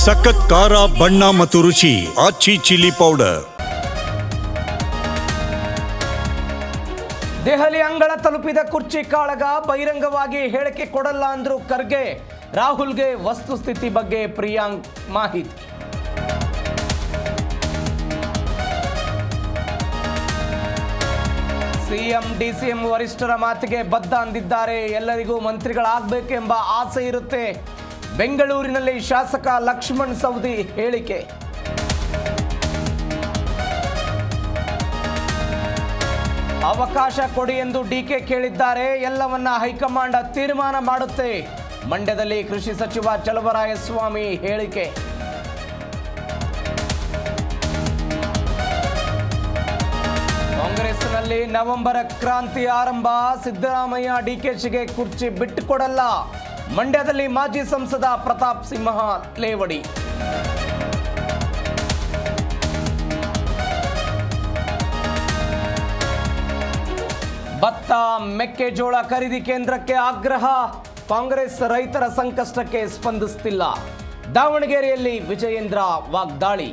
ಸಖತ್ ಖಾರ ಬಣ್ಣ ಮತ್ತು ರುಚಿ ಆಚಿ ಚಿಲ್ಲಿ ಪೌಡರ್. ದೆಹಲಿ ಅಂಗಳ ತಲುಪಿದ ಕುರ್ಚಿ ಕಾಳಗ, ಬಹಿರಂಗವಾಗಿ ಹೇಳಿಕೆ ಕೊಡಲ್ಲ ಅಂದ್ರು ಖರ್ಗೆ. ರಾಹುಲ್ಗೆ ವಸ್ತುಸ್ಥಿತಿ ಬಗ್ಗೆ ಪ್ರಿಯಾಂಕ್ ಮಾಹಿತಿ. ಸಿಎಂ ಡಿಸಿಎಂ ವರಿಷ್ಠರ ಮಾತಿಗೆ ಬದ್ಧ ಅಂದಿದ್ದಾರೆ. ಎಲ್ಲರಿಗೂ ಮಂತ್ರಿಗಳಾಗಬೇಕೆಂಬ ಆಸೆ ಇರುತ್ತೆ. ಬೆಂಗಳೂರಿನಲ್ಲಿ ಶಾಸಕ ಲಕ್ಷ್ಮಣ್ ಸವದಿ ಹೇಳಿಕೆ. ಅವಕಾಶ ಕೊಡಿ ಎಂದು ಡಿಕೆ ಕೇಳಿದ್ದಾರೆ. ಎಲ್ಲವನ್ನ ಹೈಕಮಾಂಡ್ ತೀರ್ಮಾನ ಮಾಡುತ್ತೆ. ಮಂಡ್ಯದಲ್ಲಿ ಕೃಷಿ ಸಚಿವ ಚಲುವರಾಯಸ್ವಾಮಿ ಹೇಳಿಕೆ. ಕಾಂಗ್ರೆಸ್ನಲ್ಲಿ ನವೆಂಬರ್ ಕ್ರಾಂತಿ ಆರಂಭ. ಸಿದ್ದರಾಮಯ್ಯ ಡಿಕೆಶಿಗೆ ಕುರ್ಚಿ ಬಿಟ್ಟುಕೊಡಲ್ಲ. ಮಂಡ್ಯದಲ್ಲಿ ಮಾಜಿ ಸಂಸದ ಪ್ರತಾಪ್ ಸಿಂಹ ಲೇವಡಿ. ಭತ್ತ ಮೆಕ್ಕೆಜೋಳ ಖರೀದಿ ಕೇಂದ್ರಕ್ಕೆ ಆಗ್ರಹ. ಕಾಂಗ್ರೆಸ್ ರೈತರ ಸಂಕಷ್ಟಕ್ಕೆ ಸ್ಪಂದಿಸುತ್ತಿಲ್ಲ. ದಾವಣಗೆರೆಯಲ್ಲಿ ವಿಜಯೇಂದ್ರ ವಾಗ್ದಾಳಿ.